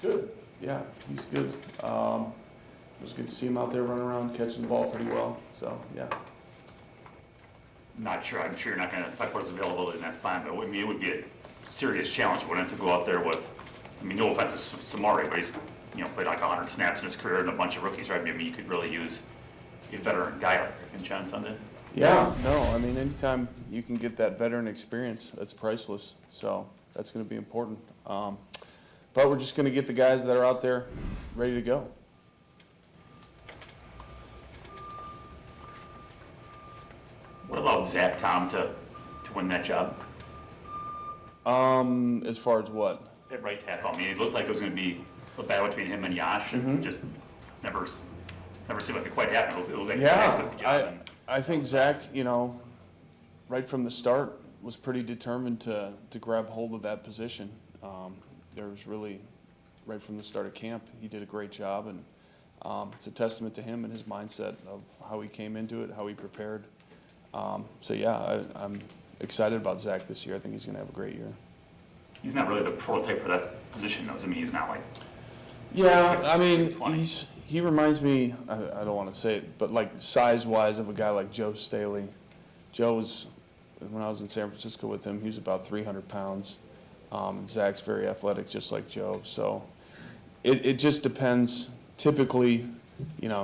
Good. Yeah, he's good. It was good to see him out there running around, catching the ball pretty well. So, yeah. Not sure. I'm sure you're not going to talk about his availability, and that's fine. But I mean, it would be a serious challenge, wouldn't it, to go out there with? I mean, no offense to Samari, but he's played like 100 snaps in his career and a bunch of rookies, right? I mean, you could really use a veteran guy like John Sunday. Yeah. No. I mean, anytime you can get that veteran experience, that's priceless. So that's going to be important. But we're just going to get the guys that are out there ready to go. What allowed Zach Tom to win that job? As far as what? At right tackle. I mean, it looked like it was going to be a battle between him and Yash, and just never seemed like it quite happened. It was like Zach took the job. I think Zach, right from the start, was pretty determined to grab hold of that position. There was really, right from the start of camp, he did a great job, and it's a testament to him and his mindset of how he came into it, how he prepared. So yeah, I'm excited about Zach this year. I think he's going to have a great year. He's not really the prototype for that position, though. I mean, he's not like. Yeah, I mean, he reminds me. I don't want to say it, but like size-wise of a guy like Joe Staley. Joe was, when I was in San Francisco with him, he was about 300 pounds. Zach's very athletic, just like Joe. So it just depends. Typically,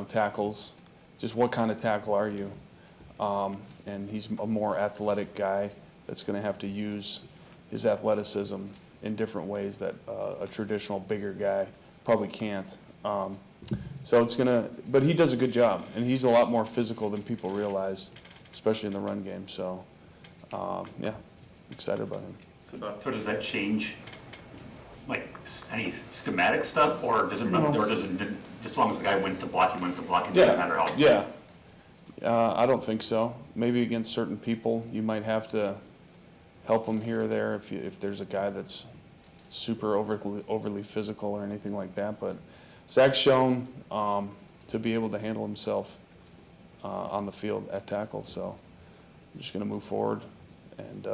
tackles. Just what kind of tackle are you? And he's a more athletic guy that's going to have to use his athleticism in different ways that a traditional bigger guy probably can't. So it's going to, but he does a good job, and he's a lot more physical than people realize, especially in the run game. So, yeah, excited about him. So does that change, like, any schematic stuff, or does it, or does it, just as long as the guy wins the block, he wins the block, it doesn't matter how it's Yeah. I don't think so. Maybe against certain people, you might have to help them here or there if there's a guy that's super overly physical or anything like that. But Zach's shown to be able to handle himself on the field at tackle. So I'm just going to move forward and,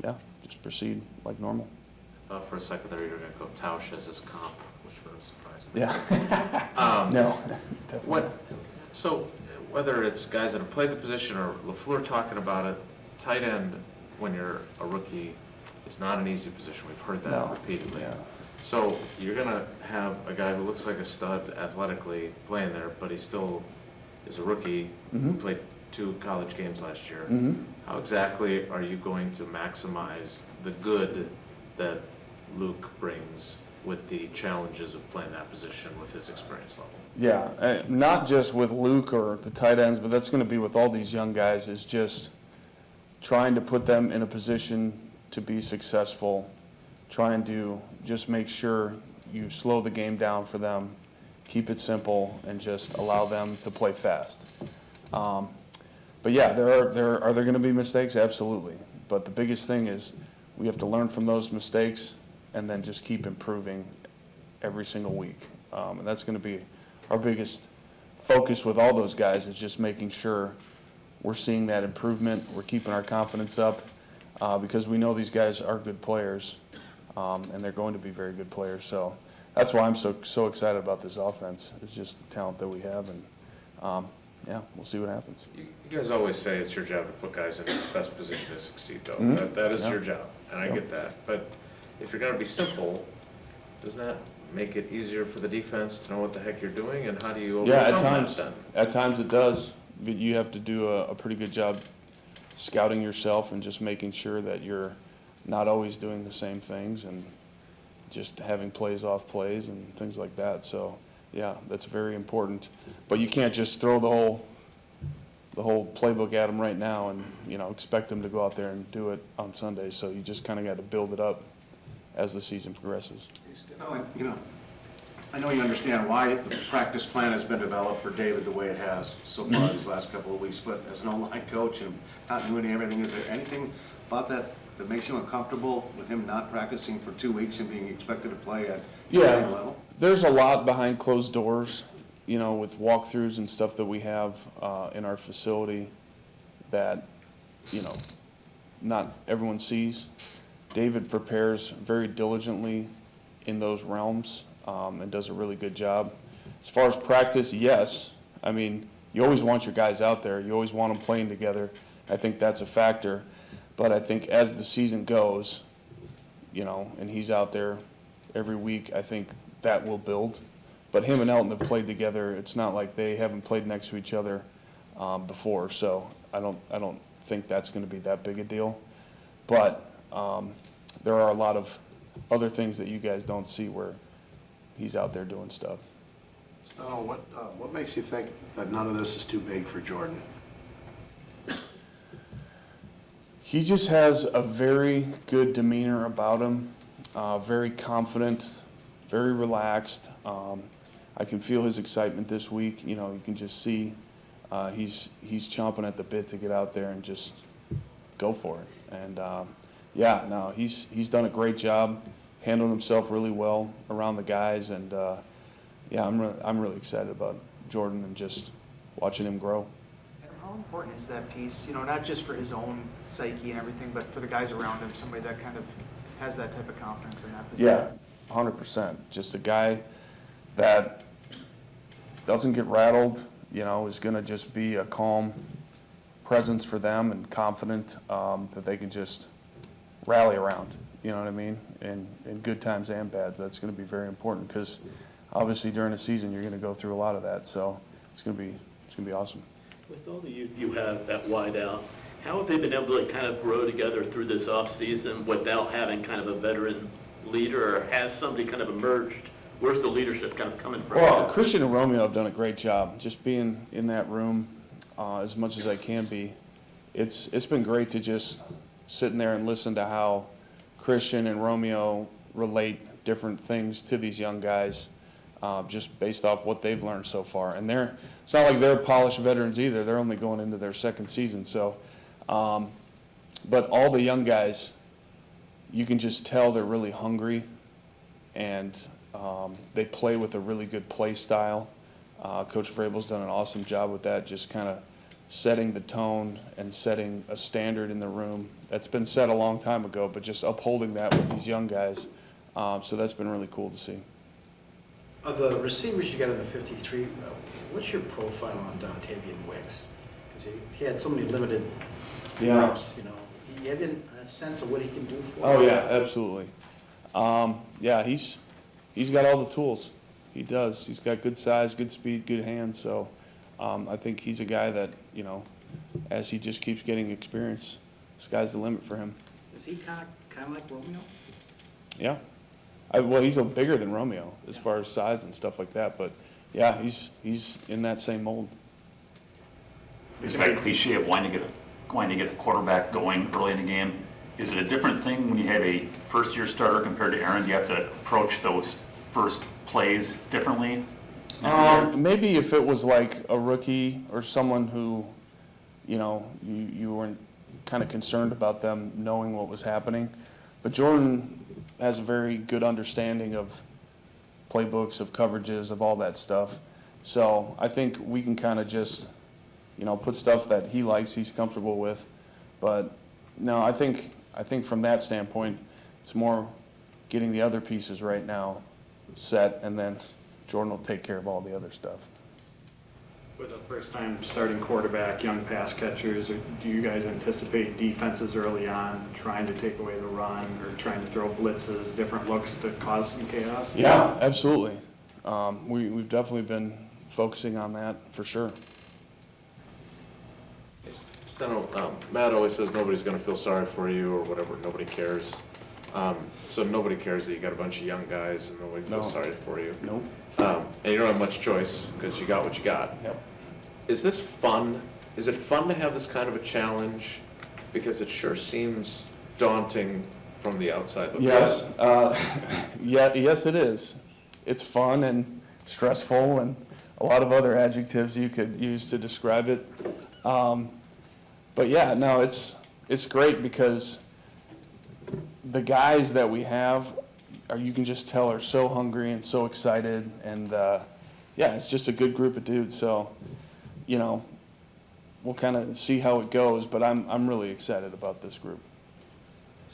yeah, just proceed like normal. I thought for a second there you were going to go Tausch as his comp, which would have surprised me. Yeah. No, definitely. So whether it's guys that have played the position or LaFleur talking about it, tight end when you're a rookie is not an easy position. We've heard that repeatedly. Yeah. So you're going to have a guy who looks like a stud athletically playing there, but he still is a rookie who played 2 college games last year. How exactly are you going to maximize the good that Luke brings with the challenges of playing that position with his experience level? Yeah, not just with Luke or the tight ends, but that's going to be with all these young guys, is just trying to put them in a position to be successful, trying to just make sure you slow the game down for them, keep it simple, and just allow them to play fast. But yeah, are there going to be mistakes? Absolutely. But the biggest thing is we have to learn from those mistakes and then just keep improving every single week. And that's going to be our biggest focus with all those guys, is just making sure we're seeing that improvement, we're keeping our confidence up, because we know these guys are good players, and they're going to be very good players. So that's why I'm so excited about this offense. It's just the talent that we have, and yeah, we'll see what happens. You guys always say it's your job to put guys in the best position to succeed, though. That is your job, and I get that. But if you're going to be simple, doesn't that make it easier for the defense to know what the heck you're doing, and how do you overcome that then? At times it does. But you have to do a pretty good job scouting yourself and just making sure that you're not always doing the same things and just having plays off plays and things like that. So yeah, that's very important. But you can't just throw the whole playbook at them right now and expect them to go out there and do it on Sunday. So you just kind of got to build it up as the season progresses. I know you understand why the practice plan has been developed for David the way it has so far these last couple of weeks, but as an online coach and not doing everything, is there anything about that makes you uncomfortable with him not practicing for 2 weeks and being expected to play at the same level? There's a lot behind closed doors, with walkthroughs and stuff that we have in our facility that, not everyone sees. David prepares very diligently in those realms. and does a really good job. As far as practice, yes. I mean, you always want your guys out there. You always want them playing together. I think that's a factor. But I think as the season goes, and he's out there every week, I think that will build. But him and Elton have played together. It's not like they haven't played next to each other before. So I don't think that's going to be that big a deal. But there are a lot of other things that you guys don't see where he's out there doing stuff. So what makes you think that none of this is too big for Jordan? He just has a very good demeanor about him, very confident, very relaxed. I can feel his excitement this week. You can just see he's chomping at the bit to get out there and just go for it. And he's done a great job, handled himself really well around the guys, and I'm really excited about Jordan and just watching him grow. Adam, how important is that piece? Not just for his own psyche and everything, but for the guys around him, somebody that kind of has that type of confidence in that position. Yeah, 100%. Just a guy that doesn't get rattled, is going to just be a calm presence for them and confident that they can just rally around. You know what I mean? In good times and bad, that's going to be very important because obviously during the season you're going to go through a lot of that. So it's going to be awesome. With all the youth you have at wideout, how have they been able to kind of grow together through this offseason without having kind of a veteran leader, or has somebody kind of emerged? Where's the leadership kind of coming from? Well, Christian and Romeo have done a great job just being in that room as much as I can be. It's been great to just sit in there and listen to how Christian and Romeo relate different things to these young guys just based off what they've learned so far. And it's not like they're polished veterans either. They're only going into their second season. So, but all the young guys, you can just tell they're really hungry, and they play with a really good play style. Coach Vrabel's done an awesome job with that, just kind of setting the tone and setting a standard in the room that's been set a long time ago, but just upholding that with these young guys. So that's been really cool to see. Of the receivers you got in the 53, what's your profile on Dontavian Wicks? Because he had so many limited reps, Do you have a sense of what he can do for you? Oh, yeah, absolutely. He's got all the tools. He does. He's got good size, good speed, good hands. So I think he's a guy that, as he just keeps getting experience, sky's the limit for him. Is he kind of like Romeo? Yeah. Well, he's bigger than Romeo as far as size and stuff like that. But, yeah, he's in that same mold. It's that cliche of wanting to get a quarterback going early in the game. Is it a different thing when you have a first-year starter compared to Aaron? Do you have to approach those first plays differently? Maybe if it was like a rookie or someone who, you weren't kind of concerned about them knowing what was happening. But Jordan has a very good understanding of playbooks, of coverages, of all that stuff. So I think we can kind of just, put stuff that he likes, he's comfortable with. But no, I think from that standpoint, it's more getting the other pieces right now set, and then Jordan will take care of all the other stuff. With a first-time starting quarterback, young pass catchers, do you guys anticipate defenses early on trying to take away the run or trying to throw blitzes, different looks to cause some chaos? Yeah, absolutely. We've definitely been focusing on that for sure. Matt always says nobody's going to feel sorry for you or whatever. Nobody cares. So nobody cares that you got a bunch of young guys and nobody feels sorry for you. Nope. And you don't have much choice because you got what you got. Yep. Is this fun? Is it fun to have this kind of a challenge? Because it sure seems daunting from the outside looking Yes. Yes, it is. It's fun and stressful and a lot of other adjectives you could use to describe it. But yeah, no, it's great because the guys that we have you can just tell are so hungry and so excited, and it's just a good group of dudes. So, we'll kind of see how it goes, but I'm really excited about this group.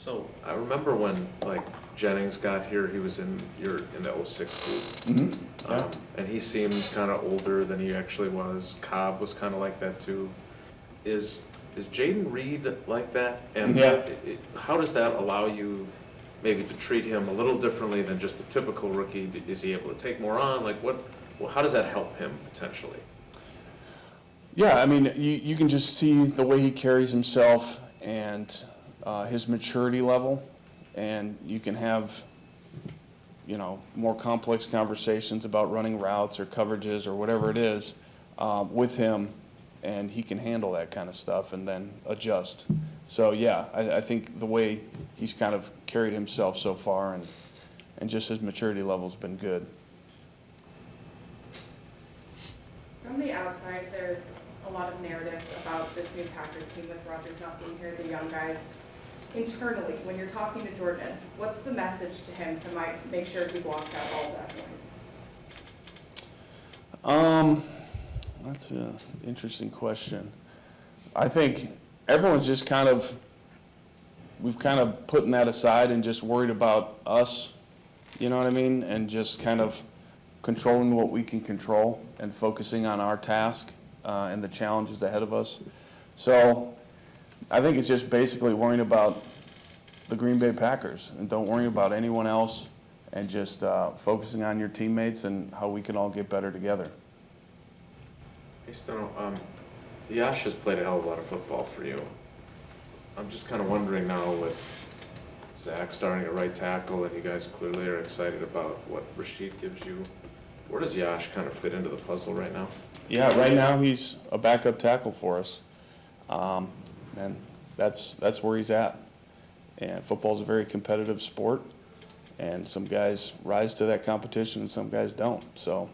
So I remember when like Jennings got here, he was in the 06 group. Yeah. And he seemed kind of older than he actually was. Cobb was kind of like that too. Is Jaden Reed like that? And Yeah. how does that allow you maybe to treat him a little differently than just a typical rookie? Is he able to take more on? Like how does that help him potentially? Yeah, I mean, you can just see the way he carries himself and his maturity level, and you can have, you know, more complex conversations about running routes or coverages or whatever it is with him, and he can handle that kind of stuff and then adjust. So yeah, I think the way he's kind of carried himself so far and just his maturity level's been good. From the outside, there's a lot of narratives about this new Packers team with Rodgers not being here, the young guys. Internally, when you're talking to Jordan, what's the message to him to make sure he walks out all of that noise? That's an interesting question. I think everyone's just we've kind of putting that aside and just worried about us, you know what I mean? And just kind of controlling what we can control and focusing on our task and the challenges ahead of us. So I think it's just basically worrying about the Green Bay Packers and don't worry about anyone else and just focusing on your teammates and how we can all get better together. Hey, Steno, Yash has played a hell of a lot of football for you. I'm just kind of wondering now with Zach starting at right tackle and you guys clearly are excited about what Rashid gives you, where does Yash kind of fit into the puzzle right now? Yeah, right now he's a backup tackle for us, and that's where he's at. And football's a very competitive sport, and some guys rise to that competition and some guys don't. So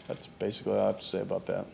that's basically all I have to say about that.